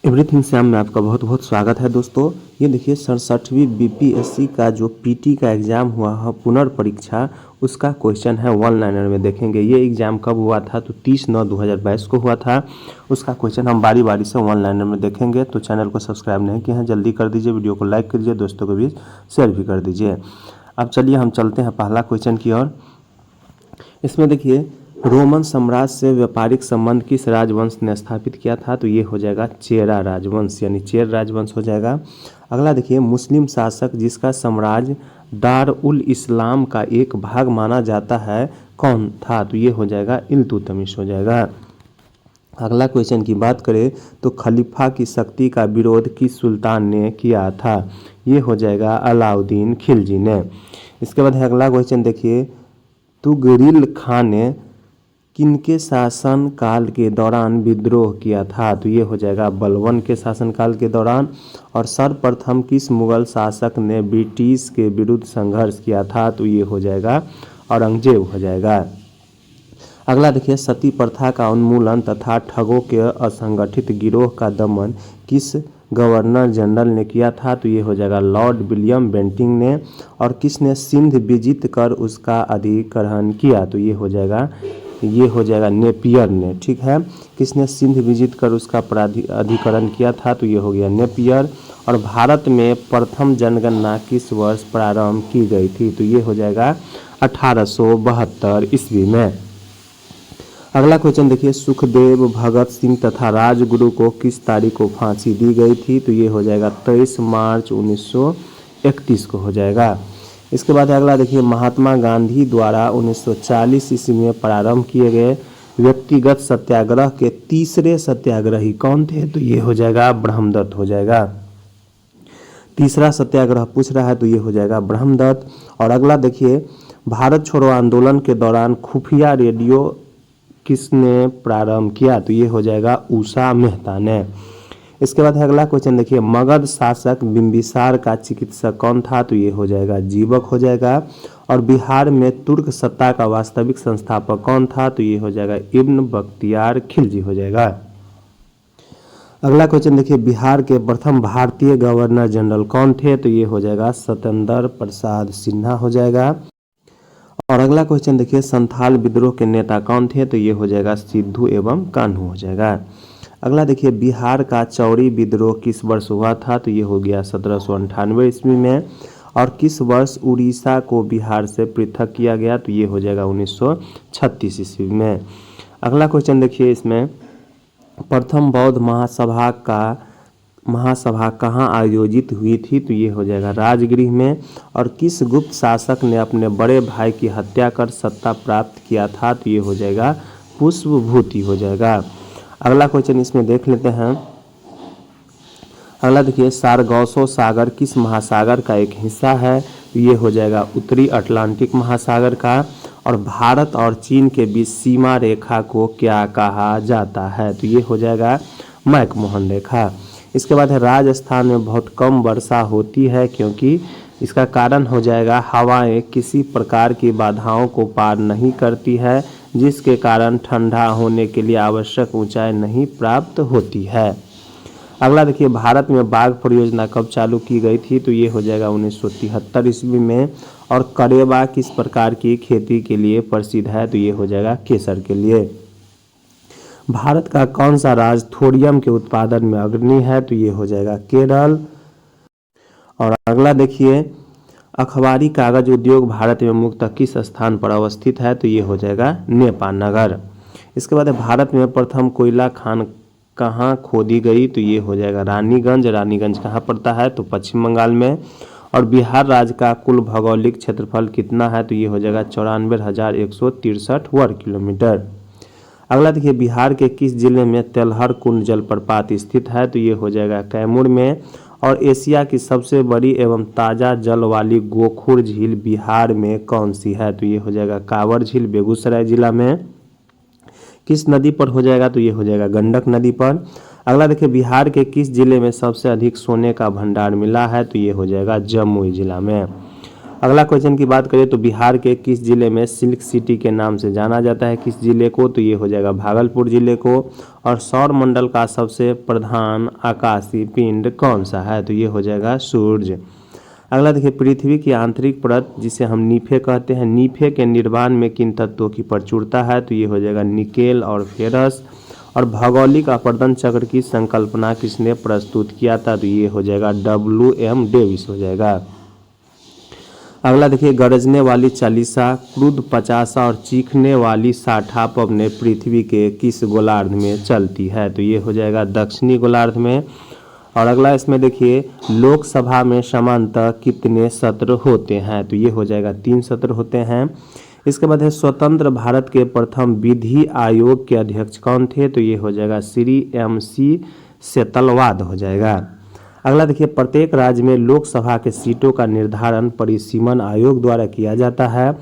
Everything Sam में आपका बहुत बहुत स्वागत है दोस्तों। ये देखिए 67वीं बीपीएससी का जो पीटी का एग्ज़ाम हुआ है पुनर्परीक्षा, उसका क्वेश्चन है वन लाइनर में देखेंगे। ये एग्ज़ाम कब हुआ था तो 30/9/2022 को हुआ था। उसका क्वेश्चन हम बारी बारी से वन लाइनर में देखेंगे। तो चैनल को सब्सक्राइब नहीं किए हैं जल्दी कर दीजिए, वीडियो को लाइक कीजिए, दोस्तों को भी शेयर भी कर दीजिए। अब चलिए हम चलते हैं पहला क्वेश्चन की ओर। इसमें देखिए रोमन साम्राज्य से व्यापारिक संबंध किस राजवंश ने स्थापित किया था तो ये हो जाएगा चेरा राजवंश, यानी चेर राजवंश हो जाएगा। अगला देखिए मुस्लिम शासक जिसका साम्राज्य दार उल इस्लाम का एक भाग माना जाता है कौन था तो ये हो जाएगा इल्तुतमिश हो जाएगा। अगला क्वेश्चन की बात करें तो खलीफा की शक्ति का विरोध किस सुल्तान ने किया था, ये हो जाएगा अलाउद्दीन खिलजी ने। इसके बाद अगला क्वेश्चन देखिए तुगरिल खान ने किनके शासन काल के दौरान विद्रोह किया था तो ये हो जाएगा बलबन के शासनकाल के दौरान। और सर्वप्रथम किस मुगल शासक ने ब्रिटिश के विरुद्ध संघर्ष किया था तो ये हो जाएगा औरंगजेब हो जाएगा। अगला देखिए सती प्रथा का उन्मूलन तथा ठगों के असंगठित गिरोह का दमन किस गवर्नर जनरल ने किया था तो ये हो जाएगा लॉर्ड विलियम बेंटिंग ने। और किसने सिंध विजित कर उसका अधिग्रहण किया तो ये हो जाएगा नेपियर ने। ठीक है, किसने सिंध विजित कर उसका अधिग्रहण किया था तो ये हो गया नेपियर। और भारत में प्रथम जनगणना किस वर्ष प्रारंभ की गई थी तो ये हो जाएगा 1872 ईस्वी में। अगला क्वेश्चन देखिए सुखदेव भगत सिंह तथा राजगुरु को किस तारीख को फांसी दी गई थी तो ये हो जाएगा 23 मार्च 1931 को हो जाएगा। इसके बाद अगला देखिए महात्मा गांधी द्वारा 1940 ईस्वी में प्रारंभ किए गए व्यक्तिगत सत्याग्रह के तीसरे सत्याग्रही कौन थे तो ये हो जाएगा ब्रह्मदत्त हो जाएगा। तीसरा सत्याग्रह पूछ रहा है तो ये हो जाएगा ब्रह्मदत्त। और अगला देखिए भारत छोड़ो आंदोलन के दौरान खुफिया रेडियो किसने प्रारंभ किया तो ये हो जाएगा उषा मेहता ने। इसके बाद अगला क्वेश्चन देखिए मगध शासक बिंबिसार का चिकित्सक कौन था तो ये हो जाएगा जीवक हो जाएगा। और बिहार में तुर्क सत्ता का वास्तविक संस्थापक कौन था तो ये हो जाएगा इब्न बख्तियार खिलजी हो जाएगा। अगला क्वेश्चन देखिए बिहार के प्रथम भारतीय गवर्नर जनरल कौन थे तो ये हो जाएगा सत्येंद्र प्रसाद सिन्हा हो जाएगा। और अगला क्वेश्चन देखिए संथाल विद्रोह के नेता कौन थे तो ये हो जाएगा सिद्धू एवं कान्हू हो जाएगा। अगला देखिए बिहार का चौरी विद्रोह किस वर्ष हुआ था तो ये हो गया 1798 ईस्वी में। और किस वर्ष उड़ीसा को बिहार से पृथक किया गया तो ये हो जाएगा 1936 ईस्वी में। अगला क्वेश्चन देखिए इसमें प्रथम बौद्ध महासभा कहाँ आयोजित हुई थी तो ये हो जाएगा राजगृह में। और किस गुप्त शासक ने अपने बड़े भाई की हत्या कर सत्ता प्राप्त किया था तो ये हो जाएगा पुष्पभूति हो जाएगा। अगला क्वेश्चन इसमें देख लेते हैं। अगला देखिए सारगोसो सागर किस महासागर का एक हिस्सा है तो ये हो जाएगा उत्तरी अटलांटिक महासागर का। और भारत और चीन के बीच सीमा रेखा को क्या कहा जाता है तो ये हो जाएगा मैकमोहन रेखा। इसके बाद है राजस्थान में बहुत कम वर्षा होती है क्योंकि इसका कारण हो जाएगा हवाएं किसी प्रकार की बाधाओं को पार नहीं करती है जिसके कारण ठंडा होने के लिए आवश्यक ऊंचाई नहीं प्राप्त होती है। अगला देखिए भारत में बाघ परियोजना कब चालू की गई थी तो ये हो जाएगा 1973 ईस्वी में। और करेबा किस प्रकार की खेती के लिए प्रसिद्ध है तो ये हो जाएगा केसर के लिए। भारत का कौन सा राज्य थोरियम के उत्पादन में अग्रणी है तो ये हो जाएगा केरल। और अगला देखिए अखबारी कागज उद्योग भारत में मुख्यतः किस स्थान पर अवस्थित है तो ये हो जाएगा नेपाल नगर। इसके बाद भारत में प्रथम कोयला खान कहाँ खोदी गई तो ये हो जाएगा रानीगंज। रानीगंज कहाँ पड़ता है तो पश्चिम बंगाल में। और बिहार राज्य का कुल भौगोलिक क्षेत्रफल कितना है तो ये हो जाएगा 94,163 वर्ग किलोमीटर। अगला देखिए बिहार के किस जिले में तेलहर कुंड जलप्रपात स्थित है तो ये हो जाएगा कैमूर में। और एशिया की सबसे बड़ी एवं ताज़ा जल वाली गोखुर झील बिहार में कौन सी है तो ये हो जाएगा कांवर झील बेगूसराय जिला में। किस नदी पर हो जाएगा तो ये हो जाएगा गंडक नदी पर। अगला देखिए बिहार के किस जिले में सबसे अधिक सोने का भंडार मिला है तो ये हो जाएगा जमुई जिला में। अगला क्वेश्चन की बात करें तो बिहार के किस जिले में सिल्क सिटी के नाम से जाना जाता है, किस जिले को, तो ये हो जाएगा भागलपुर जिले को। और सौर मंडल का सबसे प्रधान आकाशीय पिंड कौन सा है, तो ये हो जाएगा सूर्य। अगला देखिए, पृथ्वी की आंतरिक परत जिसे हम नीफे कहते हैं, नीफे के निर्माण में किन तत्वों की प्रचुरता है, तो ये हो जाएगा निकेल और फेरस। और भौगोलिक अपर्दन चक्र की संकल्पना किसने प्रस्तुत किया था, तो ये हो जाएगा WM डेविस हो जाएगा। अगला देखिए, गरजने वाली चालीसा, क्रुद्ध पचासा और चीखने वाली साठा पवने पृथ्वी के किस गोलार्ध में चलती है, तो ये हो जाएगा दक्षिणी गोलार्ध में। और अगला इसमें देखिए, लोकसभा में सामान्यतः कितने सत्र होते हैं, तो ये हो जाएगा 3 सत्र होते हैं। इसके बाद है स्वतंत्र भारत के प्रथम विधि आयोग के अध्यक्ष कौन थे, तो ये हो जाएगा श्री MC सेतलवाद हो जाएगा। अगला देखिए, प्रत्येक राज्य में लोकसभा के सीटों का निर्धारण परिसीमन आयोग द्वारा किया जाता है।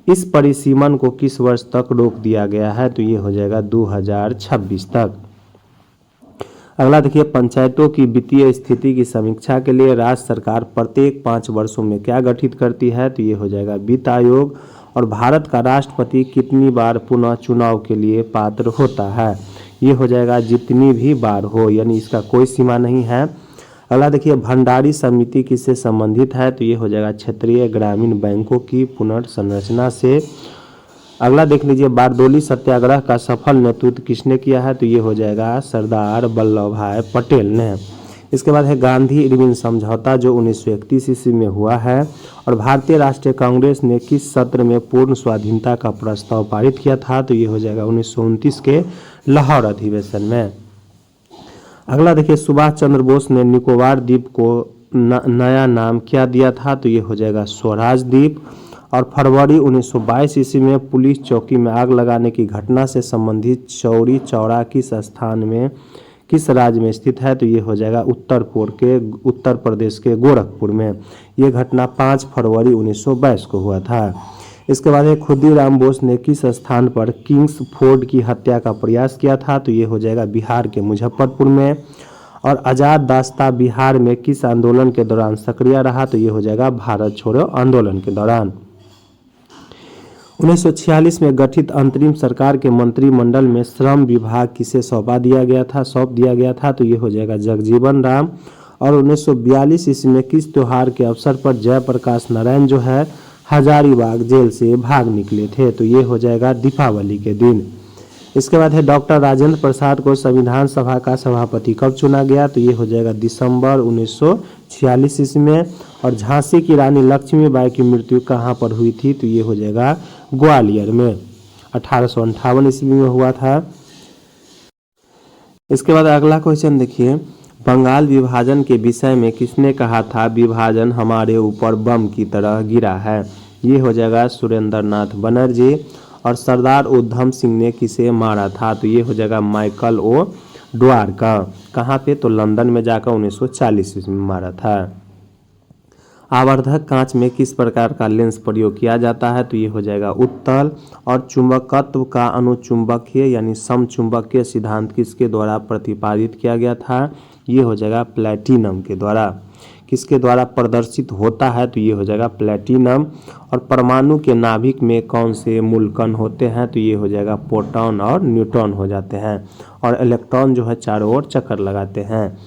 इस परिसीमन को किस वर्ष तक रोक दिया गया है, तो ये हो जाएगा 2026 तक। अगला देखिए, पंचायतों की वित्तीय स्थिति की समीक्षा के लिए राज्य सरकार प्रत्येक 5 वर्षों में क्या गठित करती है, तो ये हो जाएगा वित्त आयोग। और भारत का राष्ट्रपति कितनी बार पुनः चुनाव के लिए पात्र होता है, ये हो जाएगा जितनी भी बार हो, यानी इसका कोई सीमा नहीं है। अगला देखिए, भंडारी समिति किससे संबंधित है, तो ये हो जाएगा क्षेत्रीय ग्रामीण बैंकों की पुनर्संरचना से। अगला देख लीजिए, बारदोली सत्याग्रह का सफल नेतृत्व किसने किया है, तो ये हो जाएगा सरदार वल्लभ भाई पटेल ने। इसके बाद है गांधी इरविन समझौता जो 1931 ईस्वी में हुआ है। और भारतीय राष्ट्रीय कांग्रेस ने किस सत्र में पूर्ण स्वाधीनता का प्रस्ताव पारित किया था, तो ये हो जाएगा 1929 के लाहौर अधिवेशन में। अगला देखिए, सुभाष चंद्र बोस ने निकोबार द्वीप को नया नाम क्या दिया था, तो ये हो जाएगा स्वराज द्वीप। और फरवरी 1922 ईस्वी में पुलिस चौकी में आग लगाने की घटना से संबंधित चौरी चौरा किस स्थान में, किस राज्य में स्थित है, तो ये हो जाएगा उत्तर प्रदेश के गोरखपुर में। ये घटना 5 फरवरी 1922 को हुआ था। इसके बाद खुदीराम बोस ने किस स्थान पर किंग्स फोर्ड की हत्या का प्रयास किया था, तो ये हो जाएगा बिहार के मुजफ्फरपुर में। और आजाद दास्ता बिहार में किस आंदोलन के दौरान सक्रिय रहा, तो ये हो जाएगा भारत छोड़ो आंदोलन के दौरान। 1946 में गठित अंतरिम सरकार के मंत्रिमंडल में श्रम विभाग किसे सौंप दिया गया था, तो ये हो जाएगा जगजीवन राम। और 1942 ईस्वी में किस त्योहार के अवसर पर जयप्रकाश नारायण जो है हजारीबाग जेल से भाग निकले थे, तो ये हो जाएगा दीपावली के दिन। इसके बाद है डॉक्टर राजेंद्र प्रसाद को संविधान सभा का सभापति कब चुना गया, तो ये हो जाएगा दिसंबर 1946 ईस्वी में। और झांसी की रानी लक्ष्मीबाई की मृत्यु कहाँ पर हुई थी, तो ये हो जाएगा ग्वालियर में, 1858 ईस्वी में हुआ था। इसके बाद अगला क्वेश्चन देखिए, बंगाल विभाजन के विषय में किसने कहा था विभाजन हमारे ऊपर बम की तरह गिरा है, ये हो जाएगा सुरेंद्र नाथ बनर्जी। और सरदार उधम सिंह ने किसे मारा था, तो ये हो जाएगा माइकल ओ ड्वारका। कहाँ पे, तो लंदन में जाकर 1940 ईस्वी में मारा था। आवर्धक कांच में किस प्रकार का लेंस प्रयोग किया जाता है, तो ये हो जाएगा उत्तल। और चुंबकत्व का अनुचुंबकीय यानी समचुंबकीय सिद्धांत किसके द्वारा प्रतिपादित किया गया था, ये हो जाएगा प्लैटिनम के द्वारा। किसके द्वारा प्रदर्शित होता है, तो ये हो जाएगा प्लैटिनम। और परमाणु के नाभिक में कौन से मूलकण होते हैं, तो ये हो जाएगा प्रोटॉन और न्यूट्रॉन हो जाते हैं। और इलेक्ट्रॉन जो है चारों ओर चक्कर लगाते हैं।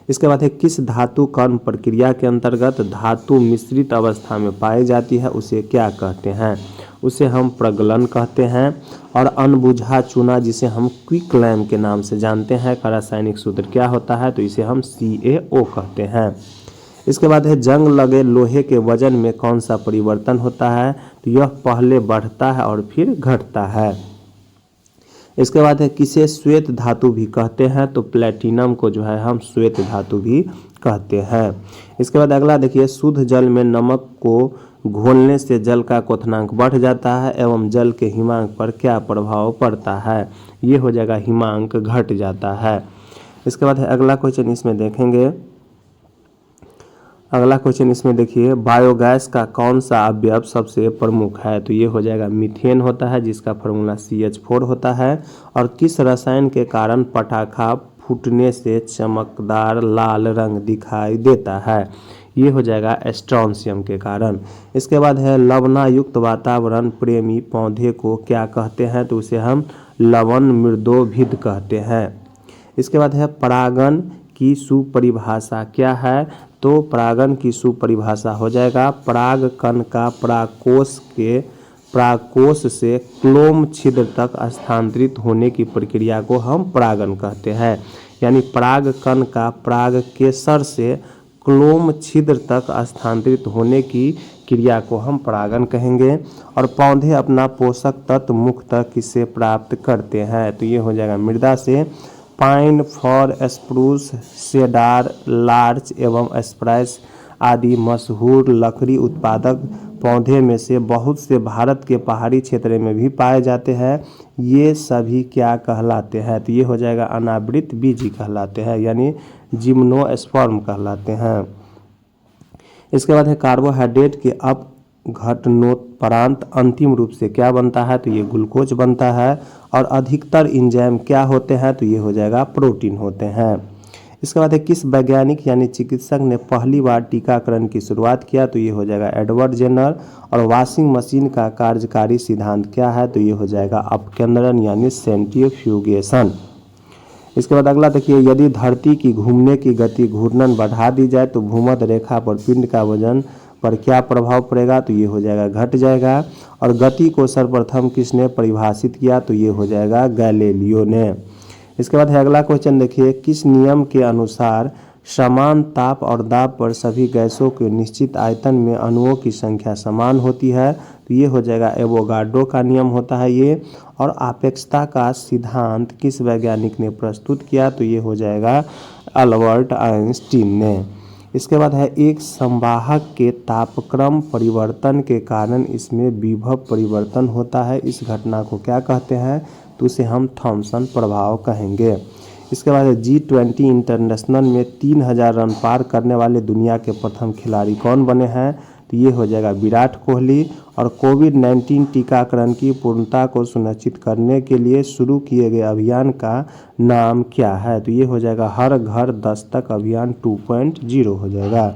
इसके बाद है किस धातु कर्ण प्रक्रिया के अंतर्गत धातु मिश्रित अवस्था में पाई जाती है, उसे क्या कहते हैं, उसे हम प्रगलन कहते हैं। और अनबुझा चूना जिसे हम क्विक लैम के नाम से जानते हैं का रासायनिक सूत्र क्या होता है, तो इसे हम CaO कहते हैं। इसके बाद है जंग लगे लोहे के वजन में कौन सा परिवर्तन होता है, तो यह पहले बढ़ता है और फिर घटता है। इसके बाद है किसे श्वेत धातु भी कहते हैं, तो प्लैटिनम को जो है हम श्वेत धातु भी कहते हैं। इसके बाद अगला देखिए, शुद्ध जल में नमक को घोलने से जल का क्वथनांक बढ़ जाता है एवं जल के हिमांक पर क्या प्रभाव पड़ता है, ये हो जाएगा हिमांक घट जाता है। इसके बाद है अगला क्वेश्चन इसमें देखेंगे, अगला क्वेश्चन इसमें देखिए, बायोगैस का कौन सा अवयव सबसे प्रमुख है, तो ये हो जाएगा मीथेन होता है जिसका फार्मूला CH4 होता है। और किस रसायन के कारण पटाखा फूटने से चमकदार लाल रंग दिखाई देता है, ये हो जाएगा स्ट्रोंशियम के कारण। इसके बाद है लवणायुक्त वातावरण प्रेमी पौधे को क्या कहते हैं, तो उसे हम लवण मृदोभिद कहते हैं। इसके बाद है परागण की सुपरिभाषा क्या है, तो परागण की सुपरिभाषा हो जाएगा पराग कण का परागकोश से क्लोम छिद्र तक स्थानांतरित होने की प्रक्रिया को हम परागण कहते हैं। यानी पराग कण का परागकेसर से क्लोम छिद्र तक स्थानांतरित होने की क्रिया को हम परागण कहेंगे। और पौधे अपना पोषक तत्व मुख्यतः किससे प्राप्त करते हैं, तो ये हो जाएगा मृदा से। Pine, for, spruce, cedar, larch एवं स्प्राइस आदि मशहूर लकड़ी उत्पादक पौधे में से बहुत से भारत के पहाड़ी क्षेत्र में भी पाए जाते हैं। ये सभी क्या कहलाते हैं, तो ये हो जाएगा अनावृत बीजी कहलाते हैं, यानी जिम्नोस्पर्म कहलाते हैं। इसके बाद है कार्बोहाइड्रेट के अपघटनोत्परांत अंतिम रूप से क्या बनता है, तो ये ग्लूकोज बनता है। और अधिकतर एंजाइम क्या होते हैं, तो ये हो जाएगा प्रोटीन होते हैं। इसके बाद है किस वैज्ञानिक यानी चिकित्सक ने पहली बार टीकाकरण की शुरुआत किया, तो ये हो जाएगा एडवर्ड जेनर। और वॉशिंग मशीन का कार्यकारी सिद्धांत क्या है, तो ये हो जाएगा अपकेंद्रण यानी सेंट्रीफ्यूगेशन। इसके बाद अगला देखिए, यदि धरती की घूमने की गति घूर्णन बढ़ा दी जाए तो भूमध्य रेखा पर पिंड का वजन पर क्या प्रभाव पड़ेगा, तो ये हो जाएगा घट जाएगा। और गति को सर्वप्रथम किसने परिभाषित किया, तो ये हो जाएगा गैलीलियो ने। इसके बाद है अगला क्वेश्चन देखिए, किस नियम के अनुसार समान ताप और दाब पर सभी गैसों के निश्चित आयतन में अणुओं की संख्या समान होती है, तो ये हो जाएगा एवोगाड्रो का नियम होता है ये। और आपेक्षता का सिद्धांत किस वैज्ञानिक ने प्रस्तुत किया, तो ये हो जाएगा अल्बर्ट आइंस्टीन ने। इसके बाद है एक संवाहक के तापक्रम परिवर्तन के कारण इसमें विभव परिवर्तन होता है, इस घटना को क्या कहते हैं, तो उसे हम थॉमसन प्रभाव कहेंगे। इसके बाद G20 इंटरनेशनल में 3000 रन पार करने वाले दुनिया के प्रथम खिलाड़ी कौन बने हैं, तो ये हो जाएगा विराट कोहली। और कोविड-19 टीकाकरण की पूर्णता को सुनिश्चित करने के लिए शुरू किए गए अभियान का नाम क्या है, तो ये हो जाएगा हर घर दस्तक अभियान 2.0 हो जाएगा।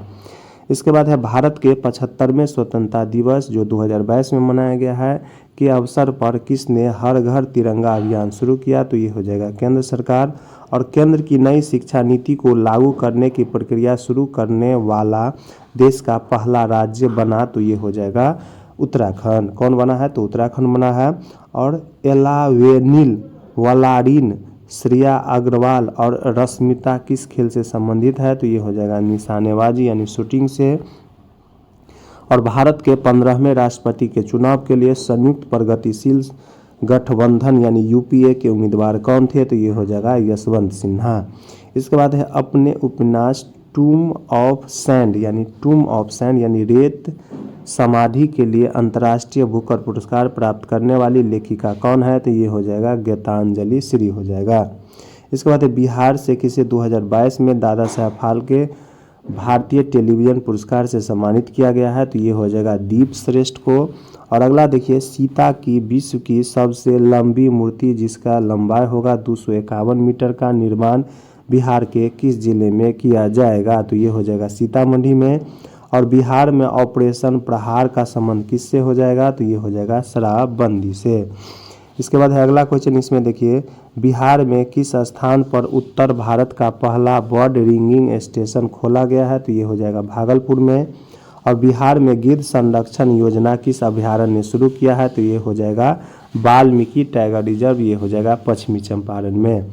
इसके बाद है भारत के 75वें स्वतंत्रता दिवस जो 2022 में मनाया गया है के अवसर पर किसने हर घर तिरंगा अभियान शुरू किया, तो ये हो जाएगा केंद्र सरकार। और केंद्र की नई शिक्षा नीति को लागू करने की प्रक्रिया शुरू करने वाला देश का पहला राज्य बना, तो ये हो जाएगा उत्तराखंड। कौन बना है, तो उत्तराखंड बना है। और एलावेनिल वलारिन, श्रेया अग्रवाल और रश्मिता किस खेल से संबंधित है, तो ये हो जाएगा निशानेबाजी यानी शूटिंग से। और भारत के 15वें राष्ट्रपति के चुनाव के लिए संयुक्त प्रगतिशील गठबंधन यानी यूपीए के उम्मीदवार कौन थे, तो ये हो जाएगा यशवंत सिन्हा। इसके बाद है अपने उपन्यास टूम ऑफ सैंड यानी रेत समाधि के लिए अंतर्राष्ट्रीय बुकर पुरस्कार प्राप्त करने वाली लेखिका कौन है, तो ये हो जाएगा गीतांजलि श्री हो जाएगा। इसके बाद बिहार से किसे 2022 में दादा साहब फाल्के भारतीय टेलीविजन पुरस्कार से सम्मानित किया गया है, तो ये हो जाएगा दीप श्रेष्ठ को। और अगला देखिए, सीता की विश्व की सबसे लंबी मूर्ति जिसका लंबाई होगा 251 मीटर का निर्माण बिहार के किस जिले में किया जाएगा, तो ये हो जाएगा सीतामढ़ी में। और बिहार में ऑपरेशन प्रहार का संबंध किससे हो जाएगा, तो ये हो जाएगा शराबबंदी से। इसके बाद है अगला क्वेश्चन, इसमें देखिए बिहार में किस स्थान पर उत्तर भारत का पहला बर्ड रिंगिंग स्टेशन खोला गया है, तो ये हो जाएगा भागलपुर में। और बिहार में गिद्ध संरक्षण योजना किस अभयारण्य ने शुरू किया है, तो ये हो जाएगा वाल्मीकि टाइगर रिजर्व, ये हो जाएगा पश्चिमी चंपारण में।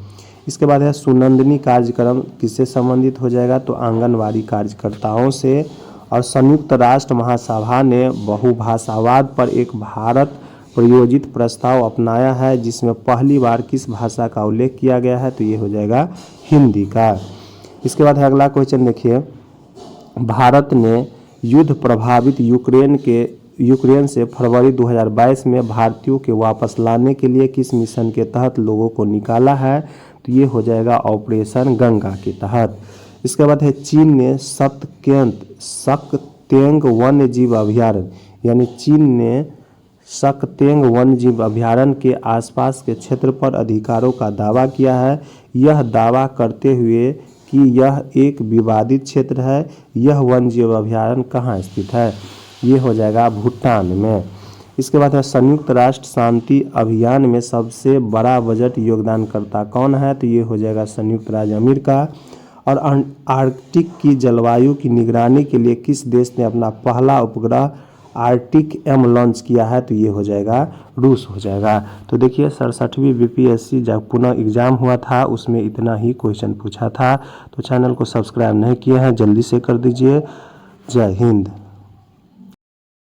इसके बाद है सुनंदनी कार्यक्रम किससे संबंधित हो जाएगा, तो आंगनवाड़ी कार्यकर्ताओं से। और संयुक्त राष्ट्र महासभा ने बहुभाषावाद पर एक भारत प्रयोजित प्रस्ताव अपनाया है जिसमें पहली बार किस भाषा का उल्लेख किया गया है, तो ये हो जाएगा हिंदी का। इसके बाद है अगला क्वेश्चन देखिए, भारत ने युद्ध प्रभावित यूक्रेन से फरवरी 2022 में भारतीयों के वापस लाने के लिए किस मिशन के तहत लोगों को निकाला है, तो ये हो जाएगा ऑपरेशन गंगा के तहत। इसके बाद है चीन ने सकतेंग वन्य जीव अभयारण्य यानी चीन ने सकतेंग वन्य जीव अभयारण्य के आसपास के क्षेत्र पर अधिकारों का दावा किया है। यह दावा करते हुए कि यह एक विवादित क्षेत्र है। यह वन्य जीव अभयारण्य कहाँ स्थित है? ये हो जाएगा भूटान में। इसके बाद है संयुक्त राष्ट्र शांति अभियान में सबसे बड़ा बजट योगदानकर्ता कौन है? तो ये हो जाएगा संयुक्त राज्य अमेरिका। और आर्कटिक की जलवायु की निगरानी के लिए किस देश ने अपना पहला उपग्रह आर्कटिक एम लॉन्च किया है? तो ये हो जाएगा रूस हो जाएगा। तो देखिए 67वीं बीपीएससी जब पुनः एग्जाम हुआ था उसमें इतना ही क्वेश्चन पूछा था। तो चैनल को सब्सक्राइब नहीं किए हैं जल्दी से कर दीजिए। जय हिंद।